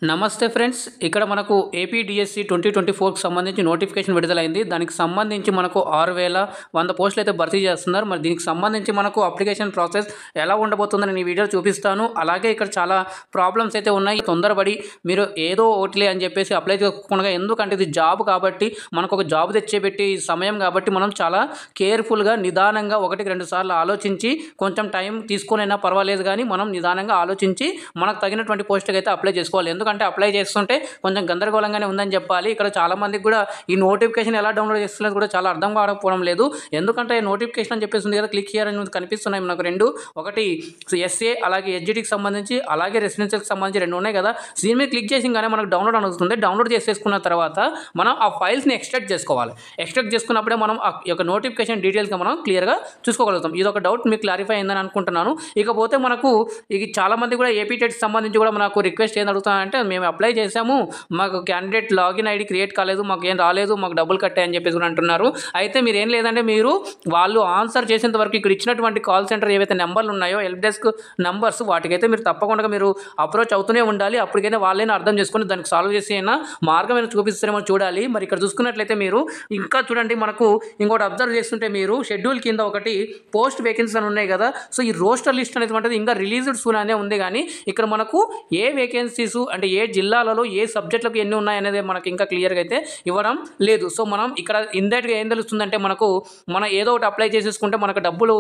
నమస్తే ఫ్రెండ్స్, ఇక్కడ మనకు ఏపీడిఎస్సి 2024కి సంబంధించి నోటిఫికేషన్ విడుదలైంది. దానికి సంబంధించి మనకు 6100 పోస్టులు అయితే భర్తీ చేస్తున్నారు. మరి దీనికి సంబంధించి మనకు అప్లికేషన్ ప్రాసెస్ ఎలా ఉండబోతుందని నేను ఈ వీడియో చూపిస్తాను. అలాగే ఇక్కడ చాలా ప్రాబ్లమ్స్ అయితే ఉన్నాయి. తొందరపడి మీరు ఏదో ఓట్లే అని చెప్పేసి అప్లై చేసుకోకుండా, ఎందుకంటే ఇది జాబ్ కాబట్టి, మనకు ఒక జాబ్ తెచ్చేపెట్టి సమయం కాబట్టి మనం చాలా కేర్ఫుల్గా నిదానంగా 1-2 సార్లు ఆలోచించి, కొంచెం టైం తీసుకునైనా పర్వాలేదు కానీ మనం నిదానంగా ఆలోచించి మనకు తగినటువంటి పోస్టుకి అయితే అప్లై చేసుకోవాలి. ఎందుకంటే అప్లై చేస్తుంటే కొంచెం గందరగోళంగానే ఉందని చెప్పాలి. ఇక్కడ చాలా మందికి కూడా ఈ నోటిఫికేషన్ ఎలా డౌన్లోడ్ చేస్తున్నది కూడా చాలా అర్థం కాకపోవడం లేదు. ఎందుకంటే నోటిఫికేషన్ అని చెప్పేసి ఉంది కదా, క్లిక్ హియర్ అని కనిపిస్తున్నాయి మనకు రెండు. ఒకటి ఎస్ఏ అలాగే ఎస్జిటికి సంబంధించి, అలాగే రెసిడెన్షియల్కి సంబంధించి రెండు ఉన్నాయి కదా. దీని మీద క్లిక్ చేసి కానీ మనకు డౌన్లోడ్ అవుతుంది. డౌన్లోడ్ చేసేసుకున్న తర్వాత మనం ఆ ఫైల్స్ని ఎక్స్ట్రాక్ట్ చేసుకోవాలి. ఎక్స్ట్రాక్ట్ చేసుకున్నప్పుడే మనం ఆ యొక్క నోటిఫికేషన్ డీటెయిల్స్గా మనం క్లియర్గా చూసుకోగలుగుతాం. ఇది ఒక డౌట్ మీకు క్లారిఫై అయిందని అనుకుంటున్నాను. ఇకపోతే మనకు ఇది చాలా మంది కూడా ఏపీ టెట్కి సంబంధించి కూడా మనకు రిక్వెస్ట్ ఏం అడుగుతానంటే, మేము అప్లై చేసాము, మాకు క్యాండిడేట్ లాగిన్ ఐడి క్రియేట్ కాలేదు, మాకు ఏం రాలేదు, మాకు డబ్బులు కట్టాయని చెప్పేసి కూడా అంటున్నారు. అయితే మీరు ఏం లేదంటే, మీరు వాళ్ళు ఆన్సర్ చేసేంత వరకు ఇక్కడ ఇచ్చినటువంటి కాల్ సెంటర్ ఏవైతే నెంబర్లు ఉన్నాయో, హెల్ప్ డెస్క్ నెంబర్స్, వాటికైతే మీరు తప్పకుండా మీరు అప్రోచ్ అవుతూనే ఉండాలి. అప్పటికైనా వాళ్ళైనా అర్థం చేసుకొని దానికి సాల్వ్ చేసి అయినా మార్గం ఏమైనా చూపిస్తారేమో చూడాలి. మరి ఇక్కడ చూసుకున్నట్లయితే మీరు ఇంకా చూడండి, మనకు ఇంకోటి అబ్జర్వ్ చేస్తుంటే మీరు షెడ్యూల్ కింద ఒకటి పోస్ట్ వేకెన్సీస్ అని ఉన్నాయి కదా. సో ఈ రోస్టర్ లిస్ట్ అనేది ఇంకా రిలీజ్డ్ సూన్ అనే ఉంది, కానీ ఇక్కడ మనకు ఏ వేకెన్సీస్ అంటే ఏ జిల్లాలలో ఏ సబ్జెక్టులకు ఎన్ని ఉన్నాయనేది మనకి ఇంకా క్లియర్గా అయితే ఇవ్వడం లేదు. సో మనం ఇక్కడ ఇండైరెక్ట్గా ఏం తెలుస్తుందంటే, మనం ఏదో ఒకటి అప్లై చేసేసుకుంటే మనకు డబ్బులు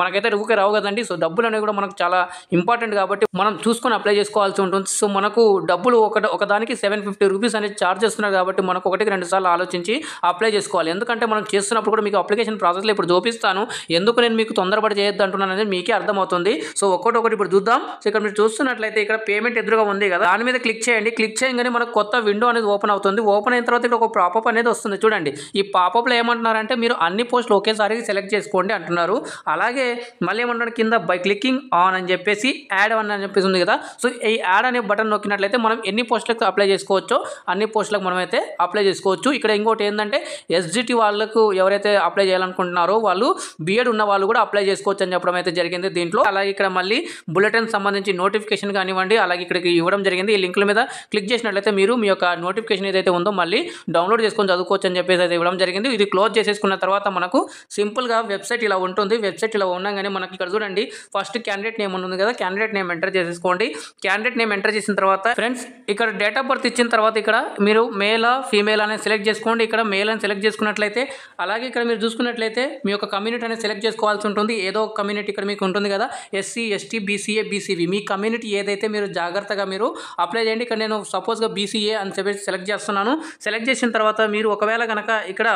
మనకైతే ఊరికే రావు కదండి. సో డబ్బులు అనేవి కూడా మనకు చాలా ఇంపార్టెంట్ కాబట్టి మనం చూసుకొని అప్లై చేసుకోవాల్సి ఉంటుంది. సో మనకు డబ్బులు ఒకదానికి 750 రూపీస్ అనేది ఛార్జ్ చేస్తున్నారు కాబట్టి మనకు 1-2 సార్లు ఆలోచించి అప్లై చేసుకోవాలి. ఎందుకంటే మనం చేస్తున్నప్పుడు కూడా మీకు అప్లికేషన్ ప్రాసెస్లో ఇప్పుడు చూపిస్తాను. ఎందుకు నేను మీకు తొందరపడి చేయొద్దు అంటున్నాను అనేది మీకే అర్థమవుతుంది. సో ఒక్కొక్కటి ఇప్పుడు చూద్దాం. సో ఇక్కడ మీరు చూస్తున్నట్లయితే ఇక్కడ పేమెంట్ ఎదురుగా ఉంది కదా, దాని మీద క్లిక్ చేయండి. క్లిక్ చేయగానే మనకు కొత్త విండో అనేది ఓపెన్ అవుతుంది. ఓపెన్ అయిన తర్వాత ఇక్కడ ఒక పాపప్ అనేది వస్తుంది. చూడండి, ఈ పాపప్లో ఏమంటున్నారంటే, మీరు అన్ని పోస్టులు ఒకేసారి సెలెక్ట్ చేసుకోండి అంటున్నారు. అలాగే మళ్ళీ ఏమంటున్నారు, కింద బై క్లికింగ్ ఆన్ అని చెప్పేసి యాడ్ అని చెప్పేసి ఉంది కదా. సో ఈ యాడ్ అనే బటన్ నొక్కినట్లయితే మనం ఎన్ని పోస్టులకు అప్లై చేసుకోవచ్చో అన్ని పోస్టులకు మనం అయితే అప్లై చేసుకోవచ్చు. ఇక్కడ ఇంకోటి ఏంటంటే, ఎస్జిటి వాళ్ళకు ఎవరైతే అప్లై చేయాలనుకుంటున్నారో వాళ్ళు బిఎడ్ ఉన్న వాళ్ళు కూడా అప్లై చేసుకోవచ్చు అని చెప్పడం అయితే జరిగింది దీంట్లో. అలాగే ఇక్కడ మళ్ళీ బులెటిన్ సంబంధించి నోటిఫికేషన్ కానివ్వండి, అలాగే ఇక్కడికి ఇవ్వడం జరిగింది. ఈ లింకుల మీద క్లిక్ చేసినట్లయితే మీరు మీ యొక్క నోటిఫికేషన్ ఏదైతే ఉందో మళ్ళీ డౌన్లోడ్ చేసుకొని చదువుకోవచ్చు అని చెప్పేసి అయితే ఇవ్వడం జరిగింది. ఇది క్లోజ్ చేసేసుకున్న తర్వాత మనకు సింపుల్గా వెబ్సైట్ ఇలా ఉంటుంది. వెబ్సైట్ ఇలా ఉండగానే మనకి ఇక్కడ చూడండి, ఫస్ట్ క్యాండిడేట్ నేమ్ ఉంటుంది కదా, క్యాండిడేట్ నేమ్ ఎంటర్ చేసేసుకోండి. క్యాండిడేట్ నేమ్ ఎంటర్ చేసిన తర్వాత ఫ్రెండ్స్ ఇక్కడ డేట్ ఆఫ్ బర్త్ ఇచ్చిన తర్వాత ఇక్కడ మీరు మేలా ఫీమేల్ అనేది సెలెక్ట్ చేసుకోండి. ఇక్కడ మేల్ అని సెలెక్ట్ చేసుకున్నట్లయితే, అలాగే ఇక్కడ మీరు చూసుకున్నట్లయితే మీ యొక్క కమ్యూనిటీ అనేది సెలెక్ట్ చేసుకోవాల్సి ఉంటుంది. ఏదో ఒక కమ్యూనిటీ ఇక్కడ మీకు ఉంటుంది కదా, ఎస్సీ, ఎస్టీ, బీసీఏ, బీసీబీ, మీ కమ్యూనిటీ ఏదైతే మీరు జాగ్రత్తగా మీరు అప్లై చేయండి. ఇక్కడ నేను సపోజ్గా బీసీఏ అని చెప్పేసి సెలెక్ట్ చేస్తున్నాను. సెలెక్ట్ చేసిన తర్వాత మీరు ఒకవేళ కనుక ఇక్కడ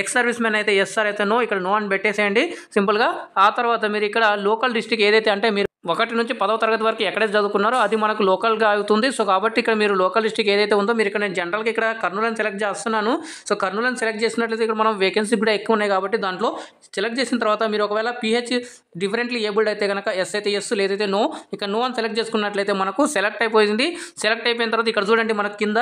ఎక్స్ సర్వీస్ మ్యాన్ అయితే ఎస్ఆర్ అయితే నో, ఇక్కడ నో అని పెట్టేసేయండి సింపుల్గా. ఆ తర్వాత మీరు ఇక్కడ లోకల్ డిస్ట్రిక్ట్ ఏదైతే అంటే మీరు 1 నుంచి 10వ తరగతి వరకు ఎక్కడైతే చదువుకున్నారో అది మనకు లోకల్గా అవుతుంది. సో కాబట్టి ఇక్కడ మీరు లోకల్ డిస్ట్రిక్ట్ ఏదైతే ఉందో, మీరు ఇక్కడ నేను జనరల్గా ఇక్కడ కర్నూలు సెలెక్ట్ చేస్తున్నాను. సో కర్నూలు సెలెక్ట్ చేసినట్లయితే ఇక్కడ మనం వేకెన్సీ కూడా ఎక్కువ ఉన్నాయి కాబట్టి దాంట్లో సెలెక్ట్ చేసిన తర్వాత మీరు ఒకవేళ పిహెచ్ డిఫరెంట్లీ ఏబుల్డ్ అయితే కనుక ఎస్ అయితే ఎస్, లేదైతే నో. ఇక్కడ నో అని సెలెక్ట్ చేసుకున్నట్లయితే మనకు సెలెక్ట్ అయిపోయింది. సెలెక్ట్ అయిపోయిన తర్వాత ఇక్కడ చూడండి, మనకు కింద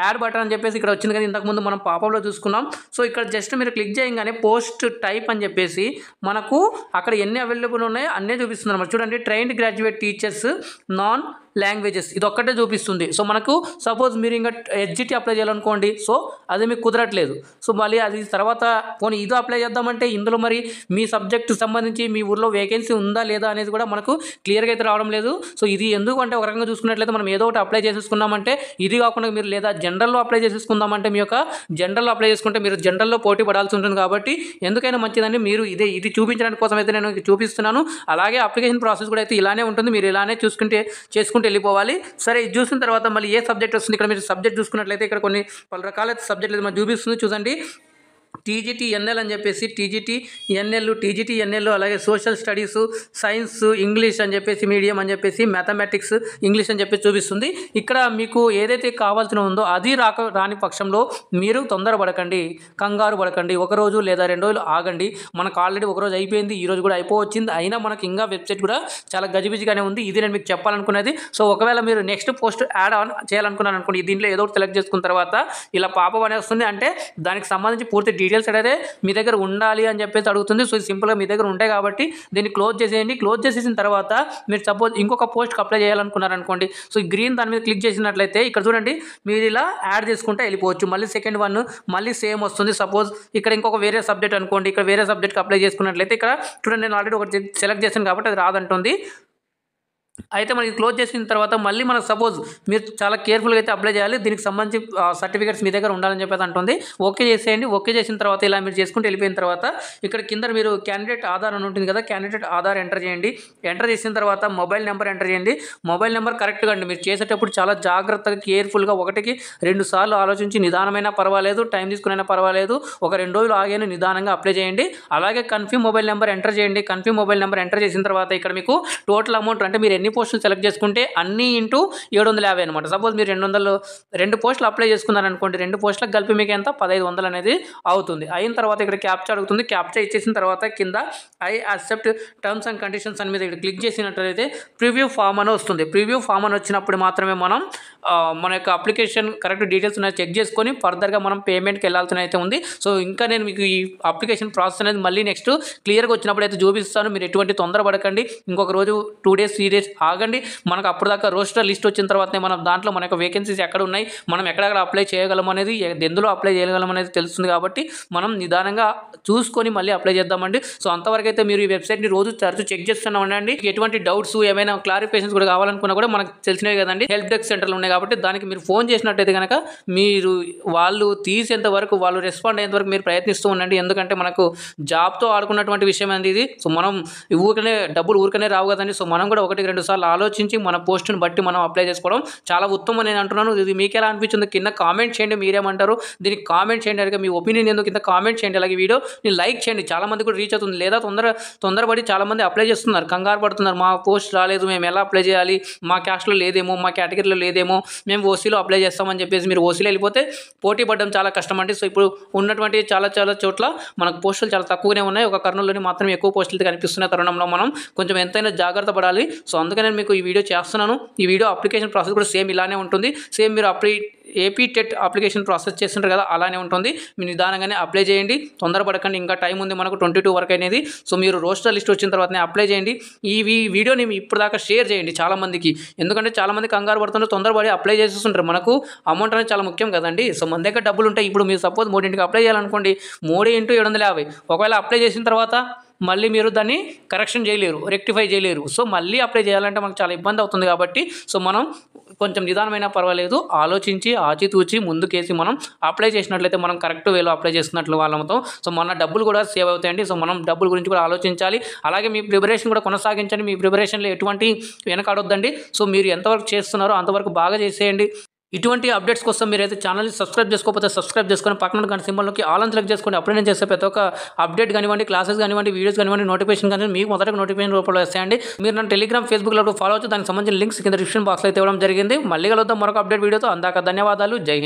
యాడ్ బటన్ అని చెప్పేసి ఇక్కడ వచ్చింది కదా, ఇంతకుముందు మనం పాపంలో చూసుకున్నాం. సో ఇక్కడ జస్ట్ మీరు క్లిక్ చేయగానే పోస్ట్ టైప్ అని చెప్పేసి మనకు అక్కడ ఎన్ని అవైలబుల్ ఉన్నాయో అన్నీ చూపిస్తుంది అన్నమాట. చూడండి, trained graduate teachers, non languages, ఇది ఒక్కటే చూపిస్తుంది. సో మనకు సపోజ్ మీరు ఇంకా ఎస్జిటి అప్లై చేయాలనుకోండి, సో అది మీకు కుదరట్లేదు. సో మళ్ళీ అది తర్వాత పోనీ ఇది అప్లై చేద్దామంటే ఇందులో మరి మీ సబ్జెక్టు సంబంధించి మీ ఊర్లో వేకెన్సీ ఉందా లేదా అనేది కూడా మనకు క్లియర్గా అయితే రావడం లేదు. సో ఇది ఎందుకంటే ఒక రకంగా చూసుకున్నట్లయితే మనం ఏదో ఒకటి అప్లై చేసేసుకున్నామంటే, ఇది కాకుండా మీరు లేదా జనరల్లో అప్లై చేసేసుకుందామంటే, మీ యొక్క జనరల్లో అప్లై చేసుకుంటే మీరు జనరల్లో పోటీ పడాల్సి ఉంటుంది. కాబట్టి ఎందుకైనా మంచిదండి, మీరు ఇది చూపించడానికి కోసం అయితే నేను చూపిస్తున్నాను. అలాగే అప్లికేషన్ ప్రాసెస్ కూడా అయితే ఇలానే ఉంటుంది, మీరు ఇలానే చేసుకుంటే వెళ్ళిపోవాలి. సరే, ఇది చూసిన తర్వాత మళ్ళీ ఏ సబ్జెక్ట్ వస్తుంది, ఇక్కడ మీరు సబ్జెక్ట్ చూసుకున్నట్లయితే ఇక్కడ కొన్ని పలు రకాల సబ్జెక్టులు మనకు చూపిస్తుంది. చూడండి, టీజీటీఎన్ఎల్ అని చెప్పేసి టీజీటీఎన్ఎల్, అలాగే సోషల్ స్టడీస్, సైన్స్, ఇంగ్లీష్ అని చెప్పేసి మీడియం అని చెప్పేసి, మ్యాథమెటిక్స్, ఇంగ్లీష్ అని చెప్పేసి చూపిస్తుంది. ఇక్కడ మీకు ఏదైతే కావాల్సిన ఉందో అది రాని పక్షంలో మీరు తొందరపడకండి, కంగారు పడకండి. 1 రోజు లేదా 2 రోజులు ఆగండి. మనకు ఆల్రెడీ 1 రోజు అయిపోయింది, ఈ రోజు కూడా అయిపోవచ్చింది. అయినా మనకి ఇంకా వెబ్సైట్ కూడా చాలా గజిబిజిగానే ఉంది. ఇది నేను మీకు చెప్పాలనుకునేది. సో ఒకవేళ మీరు నెక్స్ట్ పోస్ట్ యాడ్ ఆన్ చేయాలనుకున్నాను అనుకోండి, దీంట్లో ఏదో ఒకటి సెలెక్ట్ చేసుకున్న తర్వాత ఇలా పాపం అనేది వస్తుంది. అంటే దానికి సంబంధించి పూర్తి డీటెయిల్స్ అయితే మీ దగ్గర ఉండాలి అని చెప్పేసి అడుగుతుంది. సో సింపుల్గా మీ దగ్గర ఉంటాయి కాబట్టి దీన్ని క్లోజ్ చేసేయండి. క్లోజ్ చేసేసిన తర్వాత మీరు సపోజ్ ఇంకొక పోస్ట్కి అప్లై చేయాలనుకున్నారనుకోండి, సో ఈ గ్రీన్ దాని మీద క్లిక్ చేసినట్లయితే ఇక్కడ చూడండి మీరు ఇలా యాడ్ చేసుకుంటే వెళ్ళిపోవచ్చు. మళ్ళీ సెకండ్ వన్ మళ్ళీ సేమ్ వస్తుంది. సపోజ్ ఇక్కడ ఇంకొక వేరే సబ్జెక్ట్ అనుకోండి, ఇక్కడ వేరే సబ్జెక్ట్కి అప్లై చేసుకున్నట్లయితే ఇక్కడ చూడండి నేను ఆల్రెడీ ఒకటి సెలెక్ట్ చేశాను కాబట్టి అది రాదంటుంది. అయితే మనకి క్లోజ్ చేసిన తర్వాత మళ్ళీ మనకు సపోజ్ మీరు చాలా కేర్ఫుల్గా అయితే అప్లై చేయాలి. దీనికి సంబంధించి సర్టిఫికేట్స్ మీ దగ్గర ఉండాలని చెప్పేసి అంటుంది. ఓకే చేసేయండి. ఓకే చేసిన తర్వాత ఇలా మీరు చేసుకుంటూ వెళ్ళిపోయిన తర్వాత ఇక్కడ కింద మీరు క్యాండిడేట్ ఆధార్ అని ఉంటుంది కదా, క్యాండిడేట్ ఆధార్ ఎంటర్ చేయండి. ఎంటర్ చేసిన తర్వాత మొబైల్ నెంబర్ ఎంటర్ చేయండి. మొబైల్ నెంబర్ కరెక్ట్గా అండి మీరు చేసేటప్పుడు చాలా జాగ్రత్తగా కేర్ఫుల్గా 1-2 సార్లు ఆలోచించి నిదానమైనా పర్వాలేదు, టైం తీసుకునైనా పర్వాలేదు, ఒక 2 రోజులు ఆగైనా నిదానంగా అప్లై చేయండి. అలాగే కన్ఫర్మ్ మొబైల్ నెంబర్ ఎంటర్ చేయండి. కన్ఫర్మ్ మొబైల్ నెంబర్ ఎంటర్ చేసిన తర్వాత ఇక్కడ మీకు టోటల్ అమౌంట్ అంటే మీరు ఎన్ని పోస్టులు సెలెక్ట్ చేసుకుంటే అన్ని ఇంటూ 750 అనమాట. సపోజ్ మీరు 2 పోస్టులు అప్లై చేసుకున్నారనుకోండి, 2 పోస్టులకు కలిపి మీకు ఎంత 1500 అనేది అవుతుంది. అయిన తర్వాత ఇక్కడ క్యాప్చా అడుగుతుంది. క్యాప్చా ఇచ్చేసిన తర్వాత కింద I accept terms and conditions అని మీద ఇక్కడ క్లిక్ చేసినట్లయితే ప్రివ్యూ ఫామ్ అని వస్తుంది. ప్రివ్యూ ఫామ్ అని వచ్చినప్పుడు మాత్రమే మనం మన యొక్క అప్లికేషన్ కరెక్ట్ డీటెయిల్స్ ఉన్నాయి చెక్ చేసుకొని ఫర్దర్గా మనం పేమెంట్కి వెళ్ళాల్సిన అయితే ఉంది. సో ఇంకా నేను మీకు ఈ అప్లికేషన్ ప్రాసెస్ అనేది మళ్ళీ నెక్స్ట్ క్లియర్గా వచ్చినప్పుడు అయితే చూపిస్తాను. మీరు ఎటువంటి తొందరపడకండి. ఇంకొక రోజు 2 days 3 days ఆగండి. మనకు అప్పటిదాకా రోస్టర్ లిస్ట్ వచ్చిన తర్వాతనే మనం దాంట్లో మన యొక్క వేకెన్సీస్ ఎక్కడ ఉన్నాయి, మనం ఎక్కడెక్కడ అప్లై చేయగలం అనేది, ఎందులో అప్లై చేయగలం అనేది తెలుస్తుంది. కాబట్టి మనం నిదానంగా చూసుకొని మళ్ళీ అప్లై చేద్దామండి. సో అంతవరకు అయితే మీరు ఈ వెబ్సైట్ని రోజు తరచూ చెక్ చేస్తూనే ఉండండి. ఎటువంటి డౌట్స్ ఏమైనా క్లారిఫికేషన్స్ కూడా కావాలనుకున్నా కూడా మనకు తెలిసినవి కదండి, హెల్ప్ డెస్క్ సెంటర్లు ఉన్నాయి కాబట్టి దానికి మీరు ఫోన్ చేసినట్టయితే కనుక మీరు వాళ్ళు తీసేంత వరకు, వాళ్ళు రెస్పాండ్ అయ్యేంత వరకు మీరు ప్రయత్నిస్తూ ఉండండి. ఎందుకంటే మనకు జాబ్తో ఆడుకున్నటువంటి విషయం అండి ఇది. సో మనం డబ్బులు ఊరికనే రావు కదండి. సో మనం కూడా 1-2 సార్లు ఆలోచించి మన పోస్టును బట్టి మనం అప్లై చేసుకోవడం చాలా ఉత్తమం నేను అంటున్నాను. ఇది మీకు ఎలా అనిపించింది కింద కామెంట్ చేయండి. మీరేమంటారు దీనికి కామెంట్ చేయండి. అలాగే మీ ఒపీనియన్ ఎందుకు కింద కామెంట్ చేయండి. అలాగే వీడియోని లైక్ చేయండి. చాలా మంది కూడా రీచ్ అవుతుంది. లేదా తొందరపడి చాలా మంది అప్లై చేస్తున్నారు, కంగారు పడుతున్నారు. మా పోస్ట్ రాలేదు, మేము ఎలా అప్లై చేయాలి, మా క్యాస్ట్లో లేదేమో, మా కేటగిరీలో లేదేమో, మేము ఓసీలో అప్లై చేస్తామని చెప్పేసి మీరు ఓసీలో వెళ్ళిపోతే పోటీ పడడం చాలా కష్టం అండి. సో ఇప్పుడు ఉన్నటువంటి చాలా చోట్ల మనకు పోస్టులు చాలా తక్కువనే ఉన్నాయి. ఒక కర్నూలులోని మాత్రం ఎక్కువ పోస్టులు కనిపిస్తున్న తరుణంలో మనం కొంచెం ఎంతైనా జాగ్రత్త పడాలి. సో అందుకని నేను మీకు ఈ వీడియో చేస్తున్నాను. ఈ వీడియో అప్లికేషన్ ప్రాసెస్ కూడా సేమ్ ఇలానే ఉంటుంది. సేమ్ మీరు ఏపీ టెట్ అప్లికేషన్ ప్రాసెస్ చేస్తుంటారు కదా, అలానే ఉంటుంది. మీరు నిదానంగానే అప్లై చేయండి, తొందరపడకండి. ఇంకా టైం ఉంది మనకు 22 వరకు అనేది. సో మీరు రోస్టర్ లిస్ట్ వచ్చిన తర్వాతనే అప్లై చేయండి. ఈ వీడియోని ఇప్పుడు దాకా షేర్ చేయండి చాలా మందికి. ఎందుకంటే చాలా మంది కంగారు పడుతుంటారు, తొందరపడి అప్లై చేసేస్తుంటారు. మనకు అమౌంట్ అనేది చాలా ముఖ్యం కదండి. సో మన దగ్గర డబ్బులు ఉంటాయి. ఇప్పుడు మీరు సపోజ్ 3కి అప్లై చేయాలనుకోండి, 3x750. ఒకవేళ అప్లై చేసిన తర్వాత మళ్ళీ మీరు దాన్ని కరెక్షన్ చేయలేరు, రెక్టిఫై చేయలేరు. సో మళ్ళీ అప్లై చేయాలంటే మనకు చాలా ఇబ్బంది అవుతుంది. కాబట్టి సో మనం కొంచెం నిదానమైనా పర్వాలేదు, ఆలోచించి ఆచితూచి ముందుకేసి మనం అప్లై చేసినట్లయితే మనం కరెక్ట్ వేలో అప్లై చేస్తున్నట్లు వాళ్ళతో సో మన డబ్బులు కూడా సేవ్ అవుతాయండి. సో మనం డబ్బుల గురించి కూడా ఆలోచించాలి. అలాగే మీ ప్రిపరేషన్ కూడా కొనసాగించండి. మీ ప్రిపరేషన్లో ఎటువంటి వెనకాడొద్దండి. సో మీరు ఎంతవరకు చేస్తున్నారో అంతవరకు బాగా చేసేయండి. ఇటువంటి అప్డేట్స్ కోసం మీరైతే ఛానల్ని సబ్స్క్రైబ్ చేసుకోకపోతే సబ్స్క్రైబ్ చేసుకొని పక్కన గంట సింబల్లోకి ఆల్ అని సెలెక్ట్ చేసుకోండి. అప్పుడే నేను చేసే ప్రతి ఒక్క అప్డేట్ కానివ్వండి, క్లాసెస్ కానివ్వండి, వీడియోస్ కానివ్వండి, నోటిఫికేషన్ కానీ మీకు మొదట నోటిఫికేషన్ రూపంలో వస్తాయండి. మీరు నన్ను టెలిగ్రామ్, ఫేస్బుక్లో ఫాలో అవచ్చు. దానికి సంబంధించిన లింక్స్ కింద డిస్క్రిప్షన్ బాక్స్లో అయితే ఇవ్వడం జరిగింది. మళ్ళీ కలుద్దాం మరొక అప్డేట్ వీడియోతో. అందాక ధన్యవాదాలు. జై హింద్.